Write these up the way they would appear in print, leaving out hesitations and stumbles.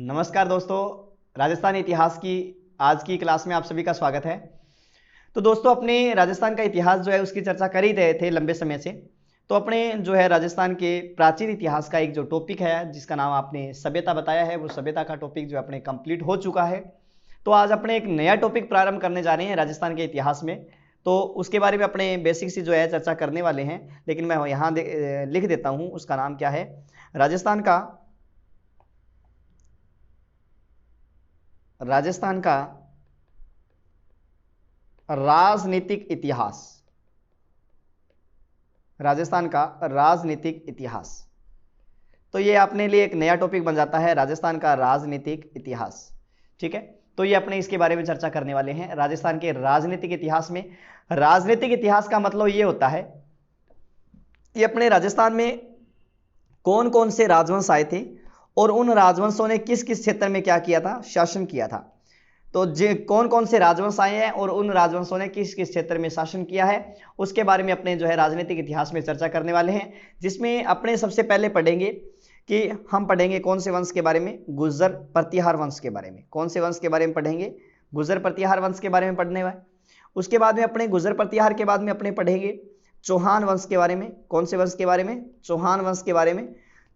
नमस्कार दोस्तों, राजस्थान इतिहास की आज की क्लास में आप सभी का स्वागत है। तो दोस्तों, अपने राजस्थान का इतिहास जो है उसकी चर्चा कर ही रहे थे लंबे समय से। तो अपने जो है राजस्थान के प्राचीन इतिहास का एक जो टॉपिक है जिसका नाम आपने सभ्यता बताया है, वो सभ्यता का टॉपिक जो अपने कंप्लीट हो चुका है। तो आज अपने एक नया टॉपिक प्रारंभ करने जा रहे हैं राजस्थान के इतिहास में। तो उसके बारे में अपने बेसिक सी जो है चर्चा करने वाले हैं, लेकिन मैं यहाँ लिख देता हूँ उसका नाम क्या है। राजस्थान का राजनीतिक इतिहास। राजस्थान का राजनीतिक इतिहास। तो ये अपने लिए एक नया टॉपिक बन जाता है, राजस्थान का राजनीतिक इतिहास। ठीक है, तो ये अपने इसके बारे में चर्चा करने वाले हैं। राजस्थान के राजनीतिक इतिहास में राजनीतिक इतिहास का मतलब ये होता है कि अपने राजस्थान में कौन कौन से राजवंश आए थे और उन राजवंशों ने किस किस क्षेत्र में क्या किया था, शासन किया था। तो कौन कौन से राजवंश आए हैं और उन राजवंशों ने किस किस क्षेत्र में शासन किया है, उसके बारे में अपने जो है राजनीतिक इतिहास में चर्चा करने वाले हैं। जिसमें अपने सबसे पहले पढ़ेंगे कि हम पढ़ेंगे कौन से वंश के बारे में, गुर्जर प्रतिहार वंश के बारे में। कौन से वंश के बारे में पढ़ेंगे? गुर्जर प्रतिहार वंश के बारे में पढ़ने वाले। उसके बाद में अपने गुर्जर प्रतिहार के बाद में अपने पढ़ेंगे चौहान वंश के बारे में। कौन से वंश के बारे में? चौहान वंश के बारे में।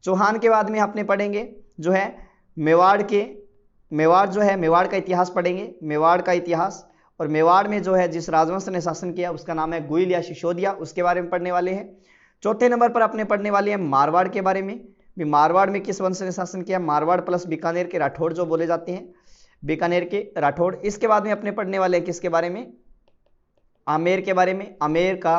चौहान के बाद में अपने पढ़ेंगे जो है मेवाड़ जो है, मेवाड़ का इतिहास पढ़ेंगे, मेवाड़ का इतिहास। और मेवाड़ में जो है जिस राजवंश ने शासन किया उसका नाम है गुइल या सिसोदिया, उसके बारे में पढ़ने वाले हैं। चौथे नंबर पर अपने पढ़ने वाले हैं मारवाड़ के बारे में। मारवाड़ में किस वंश ने शासन किया? मारवाड़ प्लस बीकानेर के राठौड़ जो बोले जाते हैं, बीकानेर के राठौड़। इसके बाद में अपने पढ़ने वाले हैं किसके बारे में? आमेर के बारे में, आमेर का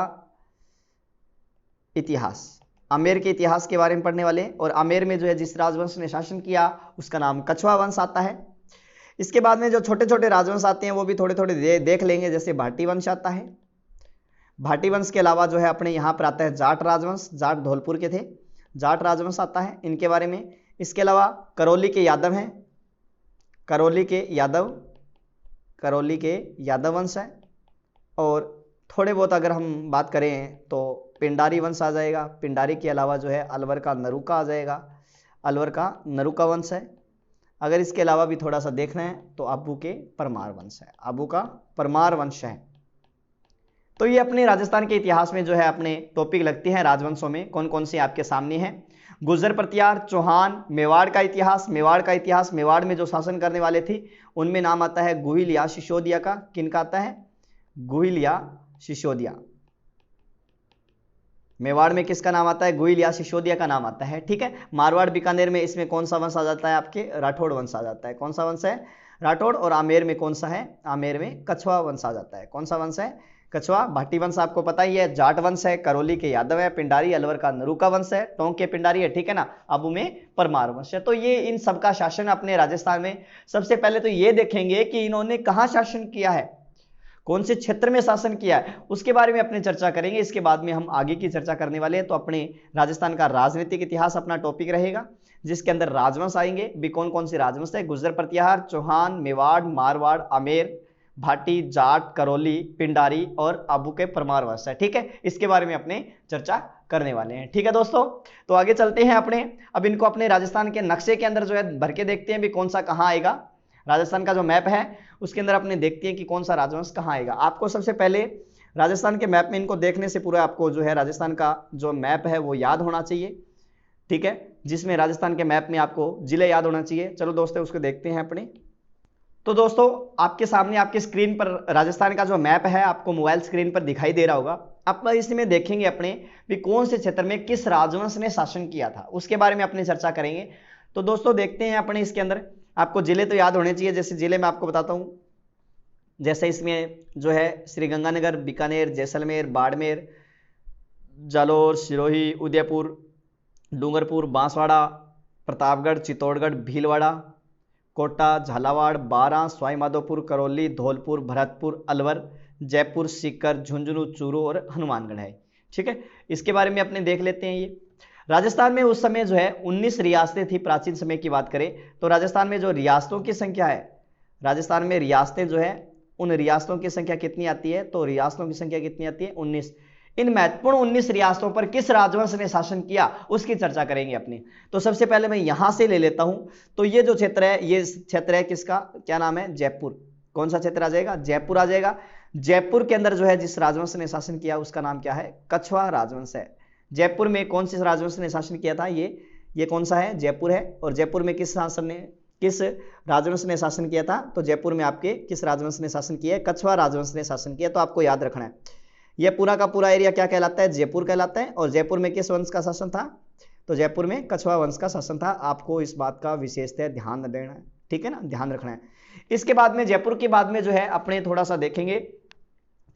इतिहास। आमेर के इतिहास के बारे में पढ़ने वाले। और आमेर में जो है जिस राजवंश ने शासन किया उसका नाम कछवा वंश आता है। इसके बाद में जो छोटे छोटे राजवंश आते हैं वो भी थोड़े थोड़े देख लेंगे। जैसे भाटी वंश आता है। भाटी वंश के अलावा जो है अपने यहाँ पर आता है जाट राजवंश, जाट धौलपुर के थे, जाट राजवंश आता है इनके बारे में। इसके अलावा करौली के यादव हैं, करौली के यादव वंश है। और थोड़े बहुत अगर हम बात करें तो पिंडारी वंश आ जाएगा। पिंडारी के अलावा जो है अलवर का नरुका आ जाएगा, अलवर का नरुका वंश है। अगर इसके अलावा भी थोड़ा सा देखना है तो आबू के परमार वंश है, आबू का परमार वंश है। तो ये अपने राजस्थान के इतिहास में जो है अपने टॉपिक लगते हैं। राजवंशों में कौन कौन से आपके सामने हैं? गुर्जर प्रतिहार, चौहान, मेवाड़ का इतिहास। मेवाड़ में जो शासन करने वाले थे उनमें नाम आता है गुहिल या सिसोदिया का। किनका आता है? गुहिल या सिसोदिया। मेवाड़ में किसका नाम आता है? गुइल या सिसोदिया का नाम आता है। ठीक है, मारवाड़ बीकानेर में इसमें कौन सा वंश आ जाता है? आपके राठौड़ वंश आ जाता है। कौन सा वंश है? राठौड़। और आमेर में कौन सा है? आमेर में कछवा वंश आ जाता है। कौन सा वंश है? कछवा। भाटी वंश आपको पता ही है, जाट वंश है, करौली के यादव है, पिंडारी अलवर का नरुका वंश है, टोंक के पिंडारी है, ठीक है ना, आबू में परमार वंश है। तो ये इन सबका शासन अपने राजस्थान में। सबसे पहले तो ये देखेंगे कि इन्होंने कहाँ शासन किया है, कौन से क्षेत्र में शासन किया है, उसके बारे में अपने चर्चा करेंगे। इसके बाद में हम आगे की चर्चा करने वाले हैं। तो अपने राजस्थान का राजनीतिक इतिहास अपना टॉपिक रहेगा, जिसके अंदर राजवंश आएंगे भी। कौन कौन से राजवंश है? गुर्जर प्रतिहार, चौहान, मेवाड़, मारवाड़, आमेर, भाटी, जाट, करौली, पिंडारी और आबू के परमार वंश है। ठीक है, इसके बारे में अपने चर्चा करने वाले हैं। ठीक है दोस्तों, तो आगे चलते हैं अपने। अब इनको अपने राजस्थान के नक्शे के अंदर जो है भर के देखते हैं भी कौन सा कहाँ आएगा। राजस्थान का जो मैप है उसके अंदर अपने देखते हैं कि कौन सा राजवंश कहाँ आएगा। आपको सबसे पहले राजस्थान के मैप में इनको देखने से पूरा आपको जो है राजस्थान का जो मैप है वो याद होना चाहिए। ठीक है, जिसमें राजस्थान के मैप में आपको जिले याद होना चाहिए। चलो दोस्तों, उसको देखते हैं अपने। तो दोस्तों, आपके सामने आपके स्क्रीन पर राजस्थान का जो मैप है आपको मोबाइल स्क्रीन पर दिखाई दे रहा होगा। आप इसमें देखेंगे अपने भी कौन से क्षेत्र में किस राजवंश ने शासन किया था, उसके बारे में अपने चर्चा करेंगे। तो दोस्तों देखते हैं अपने इसके अंदर। आपको जिले तो याद होने चाहिए। जैसे जिले में आपको बताता हूं, जैसे इसमें जो है श्रीगंगानगर, बीकानेर, जैसलमेर, बाड़मेर, जालोर, सिरोही, उदयपुर, डूंगरपुर, बांसवाड़ा, प्रतापगढ़, चित्तौड़गढ़, भीलवाड़ा, कोटा, झालावाड़, बारां, सवाईमाधोपुर, करौली, धौलपुर, भरतपुर, अलवर, जयपुर, सीकर, झुंझुनू, चूरू और हनुमानगढ़ है। ठीक है, इसके बारे में अपने देख लेते हैं। ये राजस्थान में उस समय जो है 19 रियासतें थी। प्राचीन समय की बात करें तो राजस्थान में जो रियासतों की संख्या है, राजस्थान में रियासतें जो है उन रियासतों की संख्या कितनी आती है? तो रियासतों की संख्या कितनी आती है? 19। इन महत्वपूर्ण 19 रियासतों पर किस राजवंश ने शासन किया उसकी चर्चा करेंगे अपनी। तो सबसे पहले मैं यहां से ले लेता हूं। तो ये जो क्षेत्र है, ये क्षेत्र है किसका, क्या नाम है, जयपुर। कौन सा क्षेत्र आ जाएगा, जयपुर आ जाएगा। जयपुर के अंदर जो है जिस राजवंश ने शासन किया उसका नाम क्या है, कछवा राजवंश है। जयपुर में कौन से राजवंश ने शासन किया था, ये कौन सा है, जयपुर है। और जयपुर में किस राजवंश ने शासन किया था, तो जयपुर में आपके किस राजवंश ने शासन किया है, कछवा राजवंश ने शासन किया। तो आपको याद रखना है यह पूरा का पूरा एरिया क्या कहलाता है, जयपुर कहलाता है। और जयपुर में किस वंश का शासन था, तो जयपुर में कछवा वंश का शासन था। आपको इस बात का विशेषतः ध्यान देना है, ठीक है ना, ध्यान रखना है। इसके बाद में जयपुर के बाद में जो है अपने थोड़ा सा देखेंगे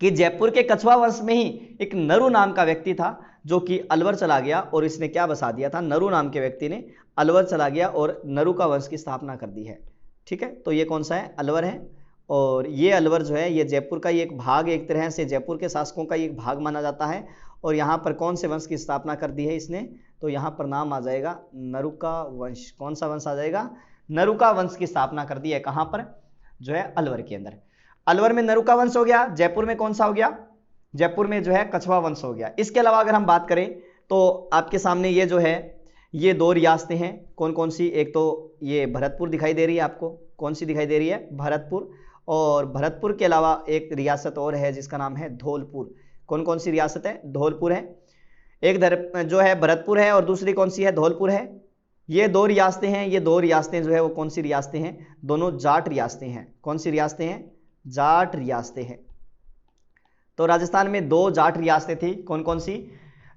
कि जयपुर के कछवा वंश में ही एक नरु नाम का व्यक्ति था जो कि अलवर चला गया और इसने क्या बसा दिया था, नरु नाम के व्यक्ति ने अलवर चला गया और नरु का वंश की स्थापना कर दी है। ठीक है, तो ये कौन सा है, अलवर है। और ये अलवर जो है ये जयपुर का ही एक भाग, एक तरह से जयपुर के शासकों का एक भाग माना जाता है। और यहाँ पर कौन से वंश की स्थापना कर दी है इसने, तो यहाँ पर नाम आ जाएगा नरुका वंश। कौन सा वंश आ जाएगा, नरुका वंश की स्थापना कर दी है। कहाँ पर, जो है अलवर के अंदर। अलवर में नरुका वंश हो गया, जयपुर में कौन सा हो गया, जयपुर में जो है कछवा वंश हो गया। इसके अलावा अगर हम बात करें तो आपके सामने ये जो है ये 2 रियासतें हैं, कौन कौन सी, एक तो ये भरतपुर दिखाई दे रही है आपको, कौन सी दिखाई दे रही है, भरतपुर। और भरतपुर के अलावा एक रियासत और है जिसका नाम है धौलपुर। कौन कौन सी रियासत है, धौलपुर है। एक जो है भरतपुर है और दूसरी कौन सी है, धौलपुर है। ये 2 रियासतें हैं, ये 2 रियासतें जो है वो कौन सी रियासतें हैं, दोनों जाट रियासतें हैं। कौन सी रियासतें हैं, जाट रियासतें हैं। तो राजस्थान में 2 जाट रियासतें थी, कौन कौन सी,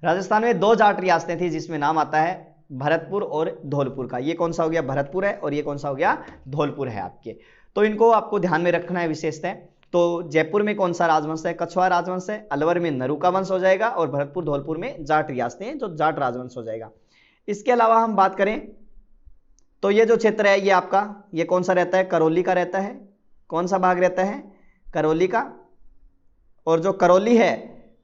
राजस्थान में 2 जाट रियासतें थी जिसमें नाम आता है भरतपुर और धौलपुर का। ये कौन सा हो गया, भरतपुर है, और ये कौन सा हो गया, धौलपुर है आपके। तो इनको आपको ध्यान में रखना है विशेषतः। तो जयपुर में कौन सा राजवंश है, कछवा राजवंश है। अलवर में नरुका वंश हो जाएगा और भरतपुर धौलपुर में जाट रियासतें हैं, जो जाट राजवंश हो जाएगा। इसके अलावा हम बात करें तो ये जो क्षेत्र है ये आपका, ये कौन सा रहता है, करौली का रहता है। कौन सा भाग रहता है, करौली का। और जो करौली है,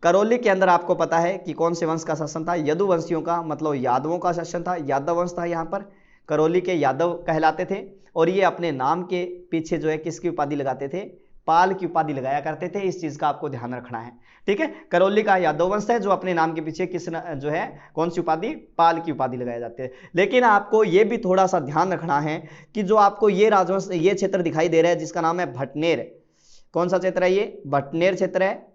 करौली के अंदर आपको पता है कि कौन से वंश का शासन था, यदुवंशियों का, मतलब यादवों का शासन था, यादव वंश था। यहाँ पर करौली के यादव कहलाते थे और ये अपने नाम के पीछे जो है किसकी उपाधि लगाते थे, पाल की उपाधि लगाया करते थे। इस चीज का आपको ध्यान रखना है, ठीक है। करौली का यादव वंश है जो अपने नाम के पीछे किस जो है कौन सी उपाधि, पाल की उपाधि लगाए जाते हैं। लेकिन आपको ये भी थोड़ा सा ध्यान रखना है कि जो आपको ये राजवंश, ये क्षेत्र दिखाई दे रहा है जिसका नाम है भटनेर। कौन सा क्षेत्र है ये, भटनेर क्षेत्र है।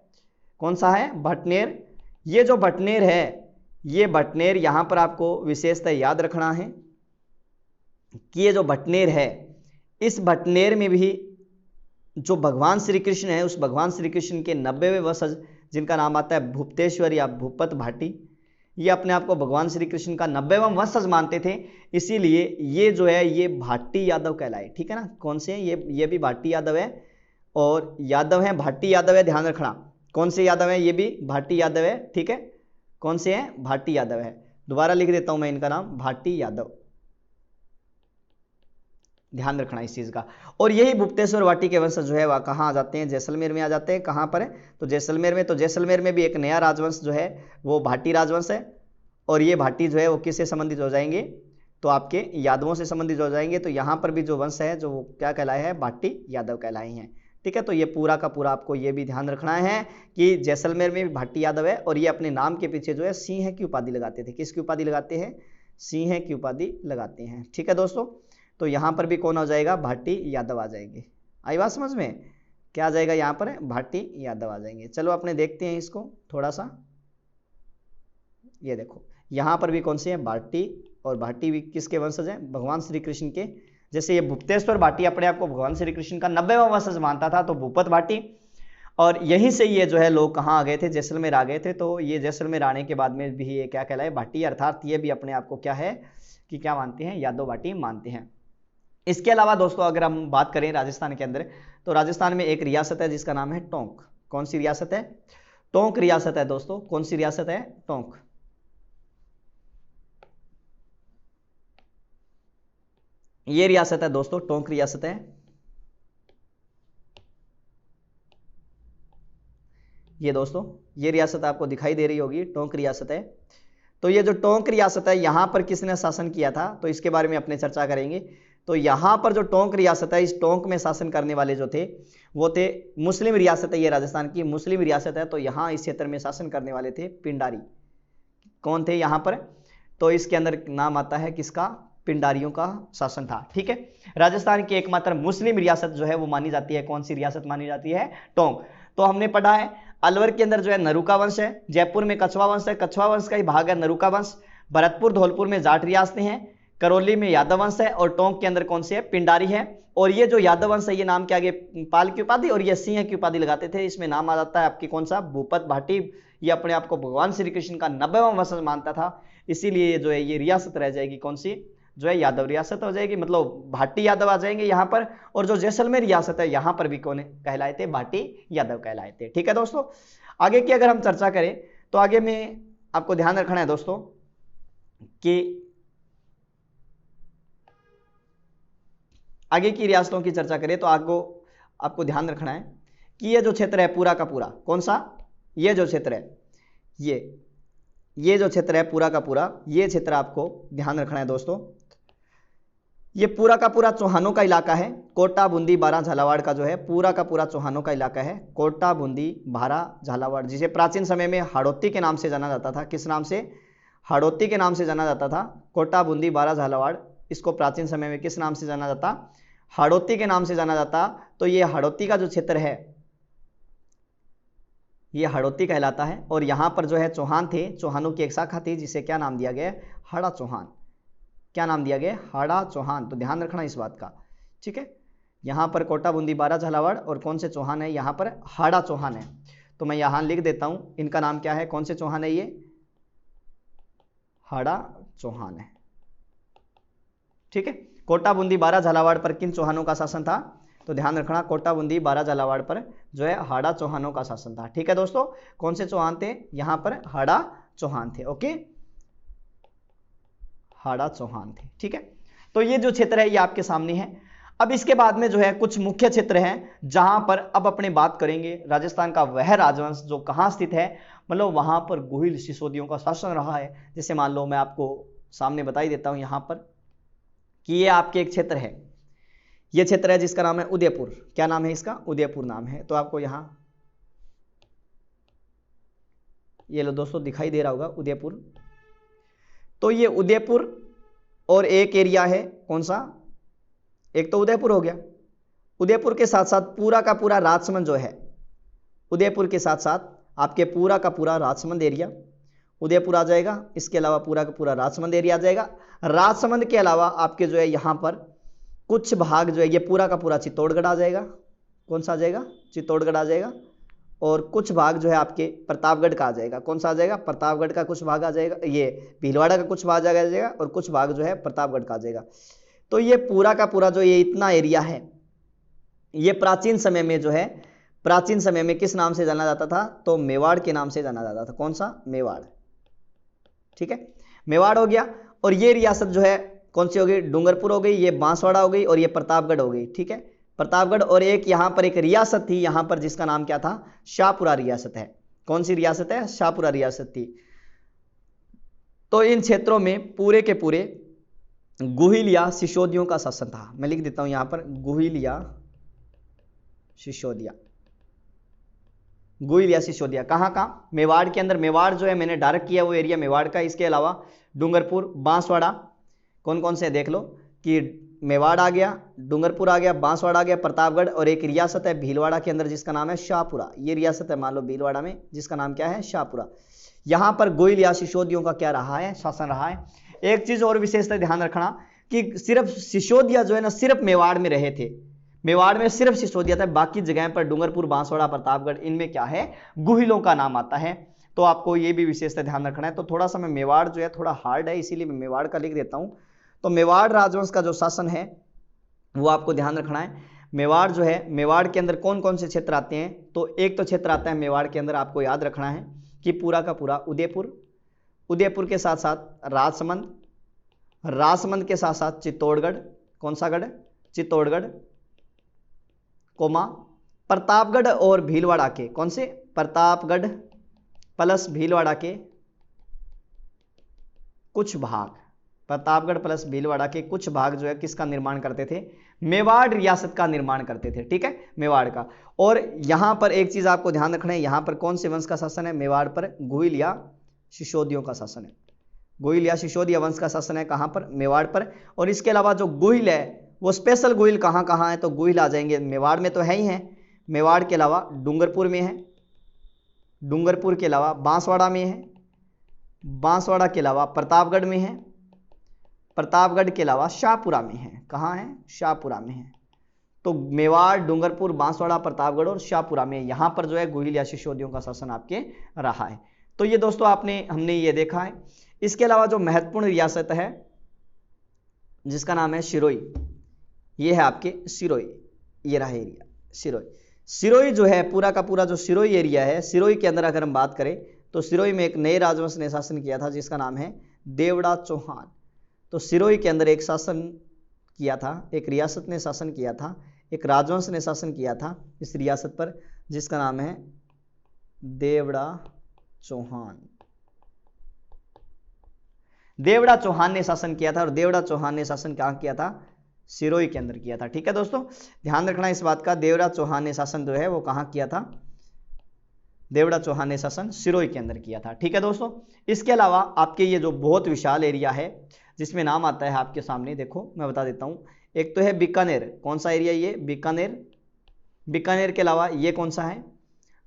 कौन सा है, भटनेर। ये जो भटनेर है, ये भटनेर, यहां पर आपको विशेषतः याद रखना है कि ये जो भटनेर है, इस भटनेर में भी जो भगवान श्री कृष्ण है, उस भगवान श्री कृष्ण के 90वें वंशज जिनका नाम आता है भूपतेश्वर या भूपत भाटी, ये अपने आप को भगवान श्री कृष्ण का 90वां वंशज मानते थे। इसीलिए ये जो है ये भाटी यादव कहलाए, ठीक है ना। कौन से हैं ये भी भाटी यादव है और यादव है, भाटी यादव है, ध्यान रखना। कौन से यादव है, ये भी भाटी यादव है, ठीक है। कौन से हैं, भाटी यादव है। दोबारा लिख देता हूं मैं इनका नाम, भाटी यादव, ध्यान रखना इस चीज का। और यही भूपतेश्वर भाटी के वंशज जो है वह कहाँ आ जाते हैं, जैसलमेर में आ जाते हैं। कहाँ पर है, तो जैसलमेर में। तो जैसलमेर में भी एक नया राजवंश जो है वो भाटी राजवंश है और ये भाटी जो है वो किससे संबंधित हो जाएंगे, तो आपके यादवों से संबंधित हो जाएंगे। तो यहाँ पर भी जो वंश है जो वो क्या कहलाए हैं, भाटी यादव कहलाए हैं, ठीक है। तो ये पूरा का पूरा आपको ये भी ध्यान रखना है कि जैसलमेर में भी भाटी यादव है और ये अपने नाम के पीछे जो है सिंह की उपाधि लगाते थे। किसकी उपाधि लगाते हैं, सिंह की उपाधि लगाते हैं, ठीक है दोस्तों। तो यहाँ पर भी कौन हो जाएगा, भाटी यादव आ जाएंगे। आई बात समझ में, क्या आ जाएगा यहाँ पर, भाटी यादव आ जाएंगे। चलो अपने देखते हैं इसको थोड़ा सा। ये देखो यहाँ पर भी कौन से हैं, भाटी, और भाटी भी किसके वंशज हैं, भगवान श्री कृष्ण के। जैसे ये भूपतेश्वर भाटी अपने आप को भगवान श्री कृष्ण का 90वां वंशज मानता था, तो भूपत भाटी। और यहीं से ये जो है लोग कहाँ आ गए थे, जैसलमेर आ गए थे। तो ये जैसलमेर आने के बाद में भी ये क्या कहलाए, भाटी, अर्थात ये भी अपने आप को क्या है कि क्या मानते हैं, यादव भाटी मानते हैं। इसके अलावा दोस्तों अगर हम बात करें राजस्थान के अंदर, तो राजस्थान में एक रियासत है जिसका नाम है टोंक। कौन सी रियासत है, टोंक रियासत है दोस्तों। कौन सी रियासत है, टोंक। ये रियासत है दोस्तों, टोंक रियासत है। ये दोस्तों ये रियासत आपको दिखाई दे रही होगी, टोंक रियासत है। तो ये जो टोंक रियासत है, यहां पर किसने शासन किया था, तो इसके बारे में अपने चर्चा करेंगे। तो यहां पर जो टोंक रियासत है, इस टोंक में शासन करने वाले जो थे वो थे मुस्लिम रियासत है, ये राजस्थान की मुस्लिम रियासत है। तो यहां इस क्षेत्र में शासन करने वाले थे पिंडारी। कौन थे यहां पर? तो इसके अंदर नाम आता है किसका? पिंडारियों का शासन था। ठीक है, राजस्थान की एकमात्र मुस्लिम रियासत जो है वो मानी जाती है, कौन सी रियासत मानी जाती है? टोंक। तो हमने पढ़ा है अलवर के अंदर जो है नरूका वंश है, जयपुर में कछवा वंश है, कछवा वंश का ही भाग है नरूका वंश, भरतपुर धौलपुर में जाट रियासतें हैं, करौली में यादव वंश है, और टोंक के अंदर कौन से है? पिंडारी है। और ये जो यादव वंश है ये नाम के आगे पाल की उपाधि और ये सिंह की उपाधि लगाते थे। इसमें नाम आ जाता है आपकी कौन सा? भूपत भाटी। ये अपने आप को भगवान श्री कृष्ण का 90वां वंशज मानता था, इसीलिए जो है ये रियासत रह जाएगी कौन सी? जो है यादव रियासत हो जाएगी, मतलब भाटी यादव आ जाएंगे यहाँ पर। और जो जैसलमेर रियासत है यहाँ पर भी कौन कहलाए थे? भाटी यादव कहलाए थे। ठीक है दोस्तों, आगे की अगर हम चर्चा करें तो आगे में आपको ध्यान रखना है दोस्तों कि आगे की रियासतों की चर्चा करें तो आपको ध्यान रखना है कि ये जो क्षेत्र है पूरा का पूरा, कौन सा? ये जो क्षेत्र है, ये जो क्षेत्र है पूरा का पूरा, ये क्षेत्र आपको ध्यान रखना है दोस्तों। ये पूरा का पूरा चौहानों का इलाका है। कोटा, बूंदी, बारां, झालावाड़ का जो है पूरा का पूरा चौहानों का इलाका है। कोटा, बूंदी, बारां, झालावाड़, जिसे प्राचीन समय में हाड़ौती के नाम से जाना जाता था। किस नाम से? हाड़ौती के नाम से जाना जाता था। कोटा, बूंदी, बारां, झालावाड़, इसको प्राचीन समय में किस नाम से जाना जाता? हाड़ौती के नाम से जाना जाता। तो ये हाड़ौती का जो क्षेत्र है ये हाड़ौती कहलाता है। और यहाँ पर जो है चौहान थे, चौहानों की एक शाखा थी जिसे क्या नाम दिया गया? हाड़ा चौहान। क्या नाम दिया गया? हाड़ा चौहान। तो ध्यान रखना इस बात का। ठीक है, यहाँ पर कोटा, बूंदी, बारां, झालावाड़ और कौन से चौहान है? यहाँ पर हाड़ा चौहान है। तो मैं यहाँ लिख देता हूँ, इनका नाम क्या है? कौन से चौहान है? ये हाड़ा चौहान है। ठीक है, कोटा, बूंदी, बारां, झालावाड़ पर किन चौहानों का शासन था? तो ध्यान रखना, कोटा, बूंदी, बारां, झालावाड़ पर जो है हाड़ा चौहानों का शासन था। ठीक है दोस्तों, कौन से चौहान थे? यहाँ पर हाड़ा चौहान थे। ओके, हाड़ा चौहान थे। ठीक है, तो ये जो क्षेत्र है ये आपके सामने है। अब इसके बाद में जो है कुछ मुख्य क्षेत्र हैं जहां पर अब अपने बात करेंगे राजस्थान का वह राजवंश जो कहां स्थित है, मतलब वहां पर गोहिल सिसोदियों का शासन रहा है। जैसे मान लो मैं आपको सामने बता ही देता हूं यहां पर कि ये आपके एक क्षेत्र है, ये क्षेत्र है जिसका नाम है उदयपुर। क्या नाम है इसका? उदयपुर नाम है। तो आपको यहां ये लो दोस्तों दिखाई दे रहा होगा उदयपुर। तो ये उदयपुर और एक एरिया है कौन सा? एक तो उदयपुर हो गया, उदयपुर के साथ साथ पूरा का पूरा राजसमंद जो है, उदयपुर के साथ साथ आपके पूरा का पूरा राजसमंद एरिया उदयपुर आ जाएगा। इसके अलावा पूरा का पूरा राजसमंद एरिया आ जाएगा। राजसमंद के अलावा आपके जो है यहाँ पर कुछ भाग जो है ये पूरा का पूरा चित्तौड़गढ़ आ जाएगा। कौन सा आ जाएगा? चित्तौड़गढ़ आ जाएगा। और कुछ भाग जो है आपके प्रतापगढ़ का आ जाएगा। कौन सा आ जाएगा? प्रतापगढ़ का कुछ भाग आ जाएगा, ये भीलवाड़ा का कुछ भाग आ जाएगा और कुछ भाग जो है प्रतापगढ़ का आ जाएगा। तो ये पूरा का पूरा जो ये इतना एरिया है ये प्राचीन समय में जो है, प्राचीन समय में किस नाम से जाना जाता था? तो मेवाड़ के नाम से जाना जाता था। कौन सा? मेवाड़। ठीक है, मेवाड़ हो गया। और ये रियासत जो है कौन सी हो गई? डूंगरपुर हो गई, ये बांसवाड़ा हो गई और ये प्रतापगढ़ हो गई। ठीक है, प्रतापगढ़। और एक यहां पर एक रियासत थी यहां पर जिसका नाम क्या था? शाहपुरा रियासत है। कौन सी रियासत है? शाहपुरा रियासत थी। तो इन क्षेत्रों में पूरे के पूरे गुहिल या सिसोदियों का शासन था। मैं लिख देता हूं यहां पर गुहिल या सिसोदिया। गुहिल या सिसोदिया कहां का? मेवाड़ के अंदर। मेवाड़ जो है मैंने डायरेक्ट किया वो एरिया मेवाड़ का। इसके अलावा डूंगरपुर, बांसवाड़ा, कौन कौन से देख लो कि मेवाड़ आ गया, डूंगरपुर आ गया, बांसवाड़ा आ गया, प्रतापगढ़ और एक रियासत है भीलवाड़ा के अंदर जिसका नाम है शाहपुरा। ये रियासत है मान लो भीलवाड़ा में जिसका नाम क्या है? शाहपुरा। यहां पर गोइल या सिसोदियों का क्या रहा है? शासन रहा है। एक चीज और विशेषता ध्यान रखना कि सिर्फ सिसोदिया जो है ना सिर्फ मेवाड़ में रहे थे। मेवाड़ में सिर्फ सिसोदिया था, बाकी जगह पर डूंगरपुर, बांसवाड़ा, प्रतापगढ़ इनमें क्या है? गुहिलों का नाम आता है। तो आपको ये भी विशेषता ध्यान रखना है। तो थोड़ा सा मैं मेवाड़ जो है थोड़ा हार्ड है इसीलिए मैं मेवाड़ का लिख देता हूं। तो मेवाड़ राजवंश का जो शासन है वो आपको ध्यान रखना है। मेवाड़ जो है, मेवाड़ के अंदर कौन कौन से क्षेत्र आते हैं? तो एक तो क्षेत्र आता है मेवाड़ के अंदर, आपको याद रखना है कि पूरा का पूरा उदयपुर, उदयपुर के साथ साथ राजसमंद, राजसमंद के साथ साथ चित्तौड़गढ़। कौन सा गढ़? चित्तौड़गढ़, कोमा प्रतापगढ़ और भीलवाड़ा के कौन से? प्रतापगढ़ प्लस भीलवाड़ा के कुछ भाग। प्रतापगढ़ प्लस भीलवाड़ा के कुछ भाग जो है किसका निर्माण करते थे, मेवाड़ रियासत का निर्माण करते थे, ठीक है, मेवाड़ का। और यहां पर एक चीज आपको ध्यान रखना है, यहां पर कौन से वंश का शासन है, मेवाड़ पर गुहिल या शिशोदियों का शासन है, गुहिल या शिशोदिया वंश का शासन है, कहां पर, मेवाड़ पर। और इसके अलावा जो गुहिल है वो स्पेशल गुहिल कहां कहां है, तो गुहिल आ जाएंगे मेवाड़ में तो है ही है, मेवाड़ के अलावा डूंगरपुर में है, डूंगरपुर के अलावा बांसवाड़ा में है, बांसवाड़ा के अलावा प्रतापगढ़ में है, प्रतापगढ़ के अलावा शाहपुरा में है, कहां है, शाहपुरा में है। तो मेवाड़, डूंगरपुर, बांसवाड़ा, प्रतापगढ़ और शाहपुरा में यहां पर जो है गुहिल या शिशोदियों का शासन आपके रहा है। तो ये दोस्तों हमने ये देखा है। इसके अलावा जो महत्वपूर्ण रियासत है जिसका नाम है सिरोही, ये है आपके सिरोही, ये रहा एरिया सिरोही। सिरोही जो है पूरा का पूरा जो सिरोही एरिया है, सिरोही के अंदर अगर हम बात करें तो सिरोही में एक नए राजवंश ने शासन किया था जिसका नाम है देवड़ा चौहान। तो सिरोही के अंदर एक शासन किया था, एक रियासत ने शासन किया था, एक राजवंश ने शासन किया था इस रियासत पर जिसका नाम है देवड़ा चौहान। देवड़ा चौहान ने शासन किया था और देवड़ा चौहान ने शासन कहां किया था, सिरोही के अंदर किया था, ठीक है दोस्तों, ध्यान रखना इस बात का। देवड़ा चौहान ने शासन जो है वो कहां किया था, देवड़ा चौहान ने शासन सिरोही के अंदर किया था, ठीक है दोस्तों। इसके अलावा आपके ये जो बहुत विशाल एरिया है जिसमें नाम आता है आपके सामने, देखो मैं बता देता हूं। एक तो है बीकानेर, कौन सा एरिया, ये बीकानेर। बीकानेर के अलावा ये कौन सा है,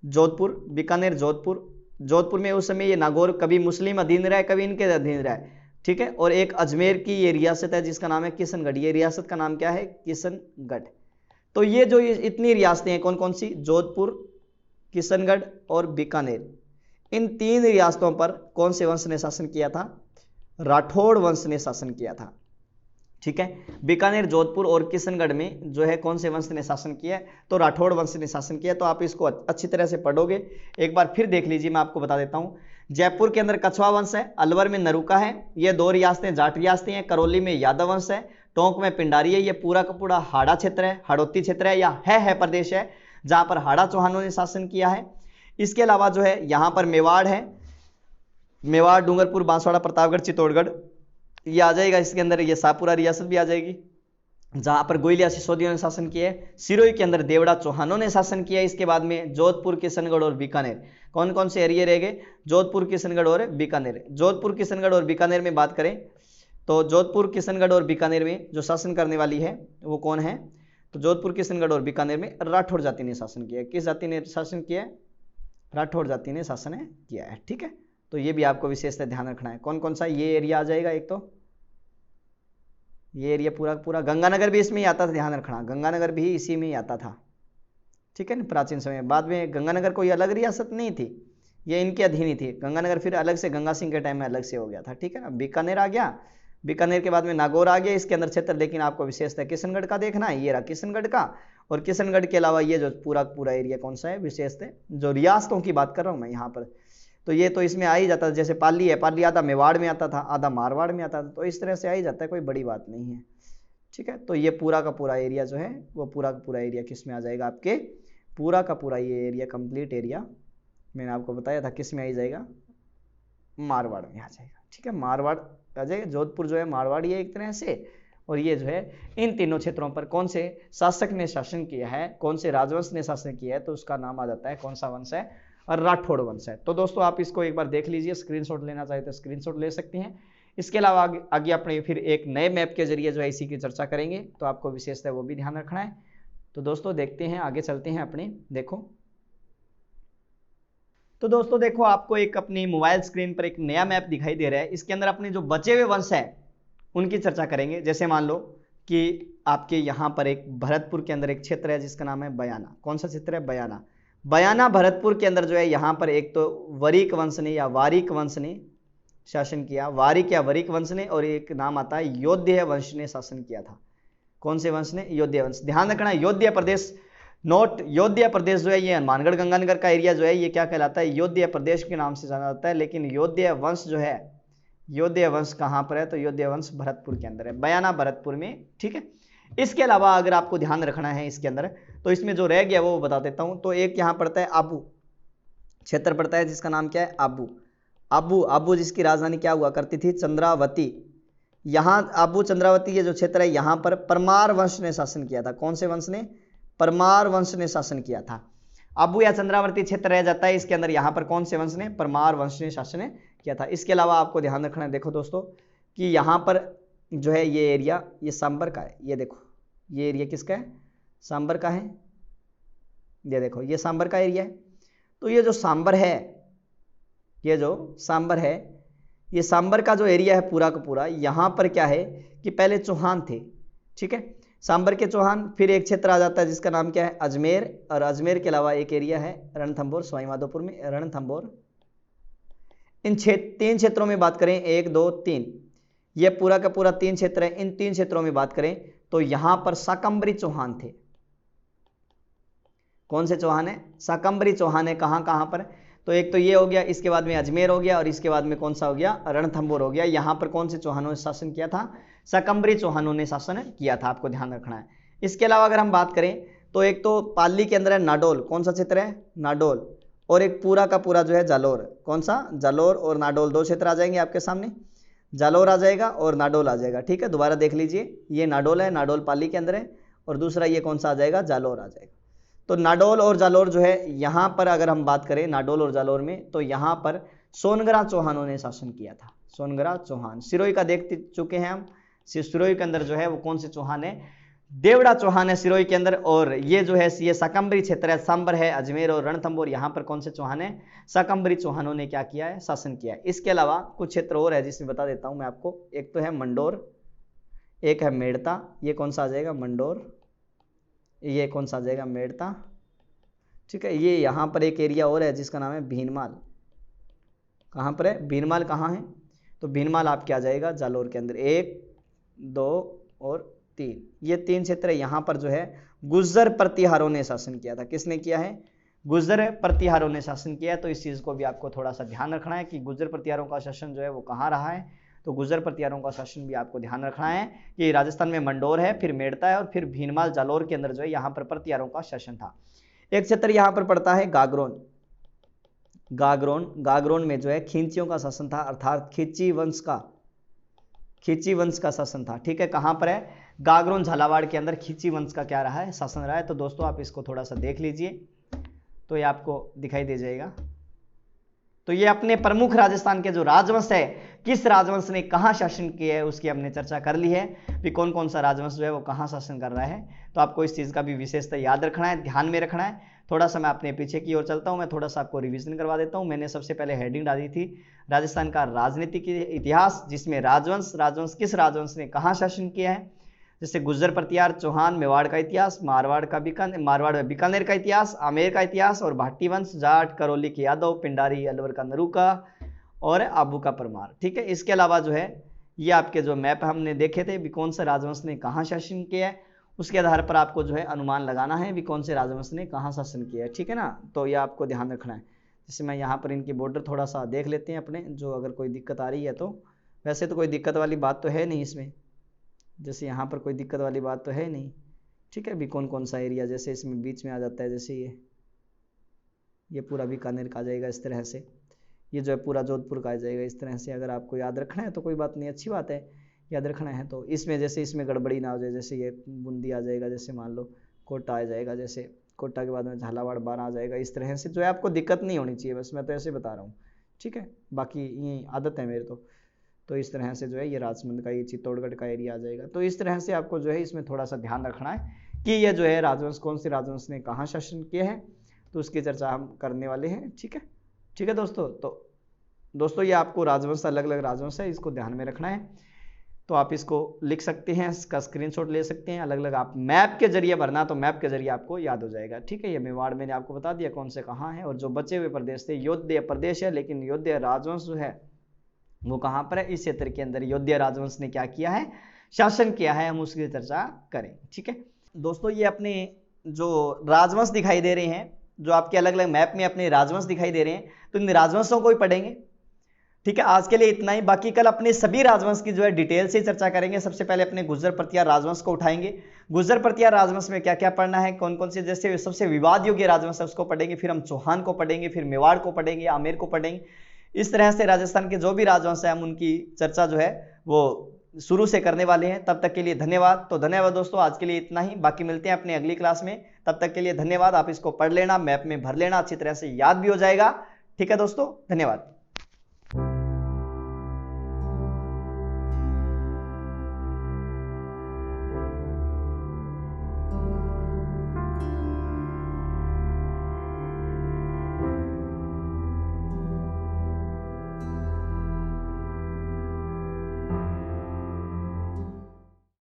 जोधपुर, बीकानेर, जोधपुर। जोधपुर में उस समय ये नागौर कभी मुस्लिम अधीन रहा है, कभी इनके अधीन रहा है, ठीक है। और एक अजमेर की ये रियासत है जिसका नाम है किशनगढ़, ये रियासत का नाम क्या है, किशनगढ़। तो ये जो इतनी रियासतें हैं कौन कौन सी, जोधपुर, किशनगढ़ और बीकानेर, इन तीन रियासतों पर कौन से वंश ने शासन किया था, राठौड़ वंश ने शासन किया था, ठीक है। बीकानेर, जोधपुर और किशनगढ़ में जो है कौन से वंश ने शासन किया है, तो राठौड़ वंश ने शासन किया। तो आप इसको अच्छी तरह से पढ़ोगे, एक बार फिर देख लीजिए, मैं आपको बता देता हूं। जयपुर के अंदर कछवा वंश है, अलवर में नरुका है, ये दो रियासतें जाट रियासतें हैं, करौली में यादव वंश है, टोंक में पिंडारी है, ये पूरा का पूरा हाड़ा क्षेत्र है, हाड़ौती क्षेत्र है या है प्रदेश है जहां पर हाड़ा चौहानों ने शासन किया है। इसके अलावा जो है यहां पर मेवाड़ है, मेवाड़, डूंगरपुर, बांसवाड़ा, प्रतापगढ़, चित्तौड़गढ़ ये आ जाएगा। इसके अंदर ये शाहपुरा रियासत भी आ जाएगी जहां पर गुहिल या सिसोदियों ने शासन किया है। सिरोही के अंदर देवड़ा चौहानों ने शासन किया है। इसके बाद में जोधपुर, किशनगढ़ और बीकानेर, कौन कौन से एरिया रह गए, जोधपुर, किशनगढ़ और बीकानेर। जोधपुर, किशनगढ़ और बीकानेर में बात करें तो जोधपुर, किशनगढ़ और बीकानेर में जो शासन करने वाली है वो कौन है, तो जोधपुर, किशनगढ़ और बीकानेर में राठौड़ जाति ने शासन किया है। किस जाति ने शासन किया है, राठौड़ जाति ने शासन किया है, ठीक है। तो ये भी आपको विशेषता ध्यान रखना है। कौन कौन सा ये एरिया आ जाएगा, एक तो ये एरिया पूरा पूरा, गंगानगर भी इसमें ही आता था, ध्यान रखना, गंगानगर भी इसी में ही आता था, ठीक है ना, प्राचीन समय में। बाद में गंगानगर कोई अलग रियासत नहीं थी, ये इनके अधीन ही थी। गंगानगर फिर अलग से गंगा सिंह के टाइम में अलग से हो गया था, ठीक है ना। बीकानेर आ गया, बीकानेर के बाद में नागौर आ गया इसके अंदर क्षेत्र, लेकिन आपको विशेषता किशनगढ़ का देखना है, ये रहा किशनगढ़ का। और किशनगढ़ के अलावा ये जो पूरा पूरा एरिया कौन सा है, विशेषता जो रियासतों की बात कर रहा हूँ मैं यहाँ पर, तो ये तो इसमें आ ही जाता था। जैसे पाली है, पाली आधा मेवाड़ में आता था, आधा मारवाड़ में आता था, तो इस तरह से आ ही जाता है, कोई बड़ी बात नहीं है, ठीक है। तो ये पूरा का पूरा एरिया जो है वो पूरा का पूरा एरिया किस में आ जाएगा, आपके पूरा का पूरा ये एरिया, कंप्लीट एरिया मैंने आपको बताया था किस में आ जाएगा, मारवाड़ में आ जाएगा, ठीक है, मारवाड़ आ जाएगा। जोधपुर जो है मारवाड़ी है एक तरह से। और ये जो है इन तीनों क्षेत्रों पर कौन से शासक ने शासन किया है, कौन से राजवंश ने शासन किया है, तो उसका नाम आ जाता है, कौन सा वंश है, और राठौड़ वंश है। तो दोस्तों आप इसको एक बार देख लीजिए, स्क्रीनशॉट लेना चाहे तो स्क्रीनशॉट ले सकते हैं। इसके अलावा आगे अपने फिर एक नए मैप के जरिए जो है इसी की चर्चा करेंगे, तो आपको विशेषता वो भी ध्यान रखना है। तो दोस्तों देखते हैं, आगे चलते हैं अपने, देखो तो दोस्तों देखो आपको एक अपनी मोबाइल स्क्रीन पर एक नया मैप दिखाई दे रहा है। इसके अंदर अपने जो बचे हुए वंश है उनकी चर्चा करेंगे। जैसे मान लो कि आपके यहाँ पर एक भरतपुर के अंदर एक क्षेत्र है जिसका नाम है बयाना। कौन सा क्षेत्र है, बयाना। बयाना भरतपुर के अंदर जो है यहाँ पर एक तो वरिक वंश ने या वारिक वंश ने शासन किया, वारिक या वरिक वंश ने, और एक नाम आता है योध्या वंश ने शासन किया था। कौन से वंश ने, योध्या वंश। ध्यान रखना योध्या प्रदेश, नोट योध्या प्रदेश जो है ये हनुमानगढ़ गंगानगर का एरिया जो है ये क्या कहलाता है, योध्या प्रदेश के नाम से जाना जाता है। लेकिन योध्या वंश जो है, योध्या वंश कहाँ पर है, तो योध्या वंश भरतपुर के अंदर है, बयाना भरतपुर में, ठीक है। इसके अलावा अगर आपको ध्यान रखना है इसके अंदर, तो इसमें जो रह गया वो बता देता हूँ। तो एक यहाँ पड़ता है आबू, क्षेत्र पड़ता है जिसका नाम क्या है, आबू। आबू, आबू जिसकी राजधानी क्या हुआ करती थी, चंद्रावती, यहाँ आबू चंद्रावती ये जो क्षेत्र है यहाँ पर परमार वंश ने शासन किया था। कौन से वंश ने? परमार वंश ने शासन किया था। आबू या चंद्रावती क्षेत्र रह जाता है, इसके अंदर यहाँ पर कौन से वंश ने? परमार वंश ने शासन किया था। इसके अलावा आपको ध्यान रखना है, देखो दोस्तों, कि यहाँ पर जो है ये एरिया ये सांबर का है। ये देखो ये एरिया किसका है? सांबर का है। ये देखो ये सांबर का एरिया है। तो ये जो सांबर है, ये जो सांबर है, ये सांबर का जो एरिया है पूरा का पूरा, यहाँ पर क्या है कि पहले चौहान थे, ठीक है, सांबर के चौहान। फिर एक क्षेत्र आ जाता है जिसका नाम क्या है? अजमेर। और अजमेर के अलावा एक एरिया है रणथंभौर, सवाईमाधोपुर में रणथंभौर। इन तीन क्षेत्रों में बात करें, 1 2 3, ये पूरा का पूरा 3 क्षेत्र है। इन 3 क्षेत्रों में बात करें तो यहां पर शाकंभरी चौहान थे। कौन से चौहान है? शाकंभरी चौहान है। कहां कहां पर? तो एक तो ये हो गया, इसके बाद में अजमेर हो गया, और इसके बाद में कौन सा हो गया? रणथंभौर हो गया। यहां पर कौन से चौहानों ने शासन किया था? शाकंभरी चौहानों ने शासन किया था, आपको ध्यान रखना है। इसके अलावा अगर हम बात करें तो एक तो पाली के अंदर है नाडोल। कौन सा क्षेत्र है? नाडोल। और एक पूरा का पूरा जो है जालोर। कौन सा? जालोर और नाडोल, 2 क्षेत्र आ जाएंगे आपके सामने। जालोर आ जाएगा और नाडोल आ जाएगा, ठीक है। दोबारा देख लीजिए, ये नाडोल है, नाडोल पाली के अंदर है, और दूसरा ये कौन सा आ जाएगा? जालोर आ जाएगा। तो नाडोल और जालोर जो है, यहाँ पर अगर हम बात करें नाडोल और जालोर में, तो यहाँ पर सोनगरा चौहानों ने शासन किया था। सोनगरा चौहान। सिरोही का देख चुके हैं हम। सिरोही के अंदर जो है वो कौन से चौहान है? देवड़ा चौहान है सिरोही के अंदर। और ये जो है ये शाकंभरी क्षेत्र है, सांबर है, अजमेर और रणथंभौर, यहाँ पर कौन से चौहान है? शाकंभरी चौहानों ने क्या किया है? शासन किया है। इसके अलावा कुछ क्षेत्र और है जिसमें बता देता हूं मैं आपको। एक तो है मंडोर, एक है मेड़ता। ये कौन सा आ जाएगा? मंडोर। ये कौन सा आ जाएगा? मेड़ता, ठीक है। ये यहाँ पर एक एरिया और है जिसका नाम है भीनमाल। कहाँ पर है? भीनमाल कहाँ है? तो भीनमाल आपके आ जाएगा जालोर के अंदर। 1 2 और 3, ये 3 क्षेत्र यहाँ पर जो है गुर्जर प्रतिहारों ने शासन किया था। किसने किया है? गुर्जर प्रतिहारों ने शासन किया है। तो इस चीज को भी आपको थोड़ा सा ध्यान रखना है कि गुर्जर प्रतिहारों का शासन जो है वो कहाँ रहा है। तो गुर्जर प्रतिहारों का शासन भी आपको ध्यान रखना है कि राजस्थान में मंडोर है, फिर मेड़ता है, और फिर भीनमाल जालोर के अंदर जो है यहाँ पर प्रतिहारों का शासन था। एक क्षेत्र यहाँ पर पड़ता है गागरोन। गागरोन में जो है खिंचियों का शासन था, अर्थात खिंची वंश का शासन था, ठीक है। कहां पर है? गागरोन झालावाड़ के अंदर खिंची वंश का क्या रहा है? शासन रहा है। तो दोस्तों आप इसको थोड़ा सा देख लीजिए तो ये आपको दिखाई दे जाएगा। तो ये अपने प्रमुख राजस्थान के जो राजवंश है, किस राजवंश ने कहां शासन किया है उसकी हमने चर्चा कर ली है कि कौन कौन सा राजवंश जो है वो कहां शासन कर रहा है। तो आपको इस चीज का भी विशेषता याद रखना है, ध्यान में रखना है। थोड़ा सा मैं अपने पीछे की ओर चलता हूं, मैं थोड़ा सा आपको रिवीजन करवा देता हूं। मैंने सबसे पहले हेडिंग डाली थी राजस्थान का राजनीतिक इतिहास, जिसमें राजवंश किस राजवंश ने कहां शासन किया है, जैसे गुर्जर प्रतिहार, चौहान, मेवाड़ का इतिहास, मारवाड़ में बीकानेर का इतिहास, आमेर का इतिहास, और भाटी वंश, जाट, करौली के यादव, पिंडारी, अलवर का नरूका, और आबू का परमार, ठीक है। इसके अलावा जो है ये आपके जो मैप हमने देखे थे भी कौन से राजवंश ने कहाँ शासन किया है, उसके आधार पर आपको जो है अनुमान लगाना है भी कौन से राजवंश ने कहाँ शासन किया है, ठीक है ना। तो ये आपको ध्यान रखना है। जैसे मैं यहाँ पर इनकी बॉर्डर थोड़ा सा देख लेते हैं अपने, जो अगर कोई दिक्कत आ रही है तो, वैसे तो कोई दिक्कत वाली बात तो है नहीं इसमें, जैसे यहाँ पर कोई दिक्कत वाली बात तो है नहीं, ठीक है। भी कौन कौन सा एरिया जैसे इसमें बीच में आ जाता है, जैसे ये पूरा बीकानेर का आ जाएगा इस तरह से, ये जो है पूरा जोधपुर का आ जाएगा इस तरह से। अगर आपको याद रखना है तो कोई बात नहीं, अच्छी बात है, याद रखना है। तो इसमें जैसे इसमें गड़बड़ी ना हो जाए, जैसे ये बूंदी आ जाएगा, जैसे मान लो कोटा आ जाएगा, जैसे कोटा के बाद में झालावाड़ 12 आ जाएगा, इस तरह से जो है आपको दिक्कत नहीं होनी चाहिए, बस मैं तो ऐसे बता रहा हूँ, ठीक है। बाकी ये आदत है मेरे तो इस तरह से जो है ये राजसमंद का, ये चित्तौड़गढ़ का एरिया आ जाएगा। तो इस तरह से आपको जो है इसमें थोड़ा सा ध्यान रखना है कि ये जो है राजवंश कौन से राजवंश ने कहाँ शासन किया है, तो उसकी चर्चा हम करने वाले हैं, ठीक है। ठीक है दोस्तों, तो दोस्तों ये आपको राजवंश, अलग अलग राजवंश है, इसको ध्यान में रखना है। तो आप इसको लिख सकते हैं, इसका स्क्रीनशॉट ले सकते हैं, अलग अलग आप मैप के जरिए भरना, तो मैप के जरिए आपको याद हो जाएगा, ठीक है। ये मेवाड़ मैंने आपको बता दिया कौन से कहाँ है, और जो बचे हुए प्रदेश थे योध्या प्रदेश है, लेकिन योध्या राजवंश जो है वो कहाँ पर है, इस क्षेत्र के अंदर योध्या राजवंश ने क्या किया है, शासन किया है, हम उसकी चर्चा करें, ठीक है। दोस्तों ये अपने जो राजवंश दिखाई दे रहे हैं, जो आपके अलग अलग मैप में अपने राजवंश दिखाई दे रहे हैं, तो इन राजवंशों को ही पढ़ेंगे, ठीक है। आज के लिए इतना ही, बाकी कल अपने सभी राजवंश की जो है डिटेल से चर्चा करेंगे। सबसे पहले अपने गुर्जर प्रतिहार राजवंश को उठाएंगे। गुर्जर प्रतिहार राजवंश में क्या क्या पढ़ना है, कौन कौन से जैसे सबसे विवाद योग्य राजवंश है उसको पढ़ेंगे, फिर हम चौहान को पढ़ेंगे, फिर मेवाड़ को पढ़ेंगे, आमेर को पढ़ेंगे। इस तरह से राजस्थान के जो भी राजवंश है हम उनकी चर्चा जो है वो शुरू से करने वाले हैं। तब तक के लिए धन्यवाद। तो धन्यवाद दोस्तों, आज के लिए इतना ही, बाकी मिलते हैं अपने अगली क्लास में। तब तक के लिए धन्यवाद। आप इसको पढ़ लेना, मैप में भर लेना, अच्छी तरह से याद भी हो जाएगा। ठीक है दोस्तों, धन्यवाद।